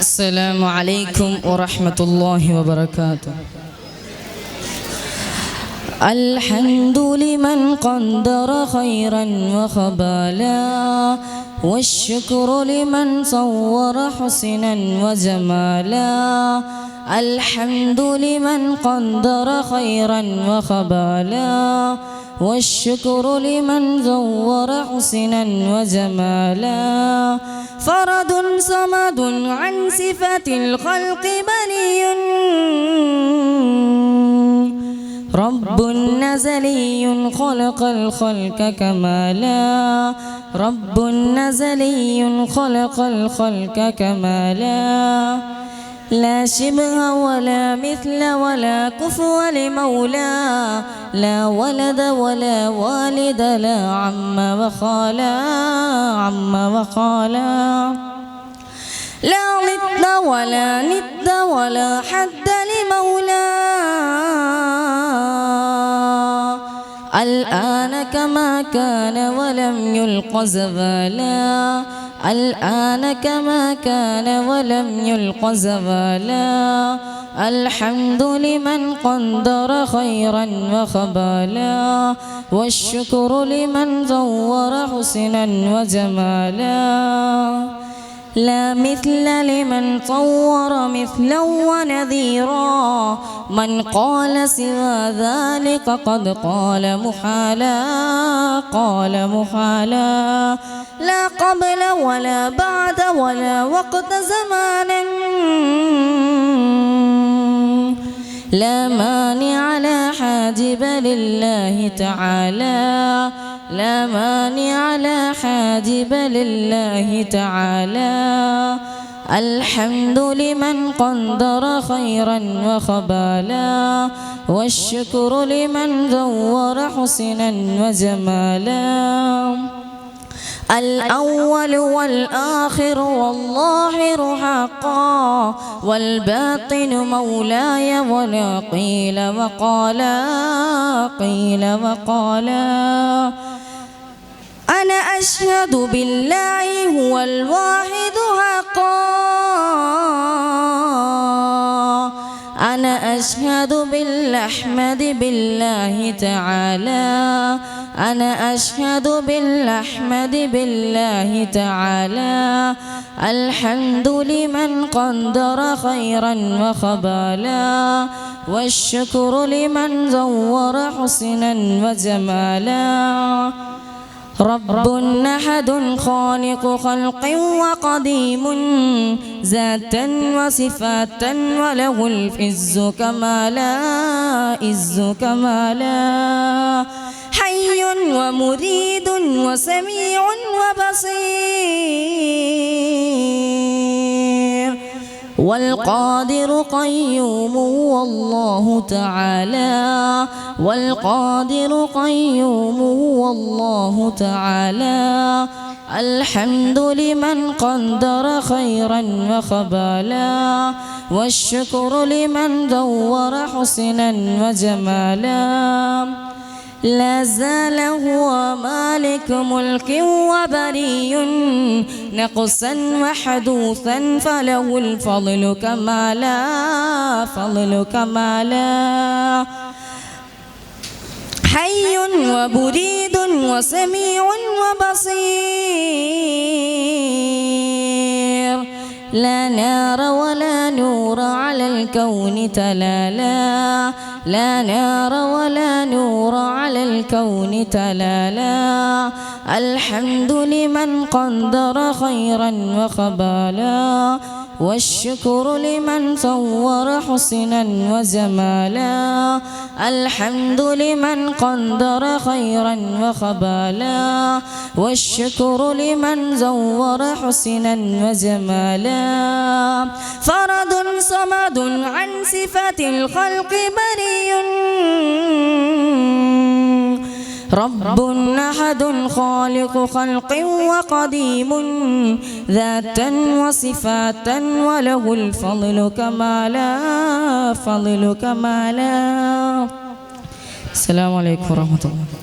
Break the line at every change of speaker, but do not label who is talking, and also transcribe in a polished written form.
السلام عليكم ورحمة الله وبركاته. الحمد لمن قدر خيرا وخبالا، والشكر لمن صور حسنا وجمالا. الحمد لمن قدر خيرا وخبالا، والشكر لمن زور حسنا وجمالا. فرد صمد عن صفة الخلق بني، رب نزلي خلق الخلق كمالا. رب نزلي خلق الخلق كمالا. لا شبه ولا مثل ولا كفو لمولى، لا ولد ولا والد، لا عم وخالا، عم وخالا. لا ضد ولا ند ولا حد لمولى، الآن كما كان ولم يلق زوالا. الآن كما كان ولم يلق زوالا. الحمد لمن قدر خيرا وخبالا، والشكر لمن زور حسنا وجمالا. لا مثل لمن صور مثلا ونذيرا، من قال سوى ذلك قد قال محالا، قال محالا. لا قبل ولا بعد ولا وقت زمانا، لا مانع لا حاجب لله تعالى، لا مانع لا حاجب لله تعالى. الحمد لمن قدر خيرا وخبالا، والشكر لمن زور حسنا وجمالا. الأول والآخر والظاهر حقا، والباطن مولاي ولا قيل وقالا، قيل وقالا. أنا أشهد بالله هو الواحد حقا، أنا أشهد بالأحمد بالله تعالى، أنا أشهد بالأحمد بالله تعالى. الحمد لمن قدر خيرا وخبالا، والشكر لمن زور حسنا وجمالا. رب أحد خالق خلق وقديم، ذاتا وصفاتا وله العز كمالا، عز كمالا. حي ومريد وسميع وبصير، والقادر قيوم والله تعالى، والقادر قيوم والله تعالى. الحمد لمن قدر خيرا وخبالا، والشكر لمن دور حسنا وجمالا. لا زال هو مالك ملك وبري، نقصا وحدوثا فله الفضل كمالا، فضل كمالا. حي وبريد وسميع وبصير، لا نار ولا نور على الكون تلالا، لا نار ولا نور على الكون تلالا. الحمد لمن قدر خيرا وخبالا، والشكر لمن صور حسنا وجمالا. الحمد لمن قدر خيرا وخبالا، والشكر لمن زور حسنا وجمالا. فرد صمد عن صفة الخلق بريء، رب أحد خالق خلق وقديم، ذاتا وصفاتا وله الفضل كمالا، فضل كمالا. السلام عليكم ورحمة الله.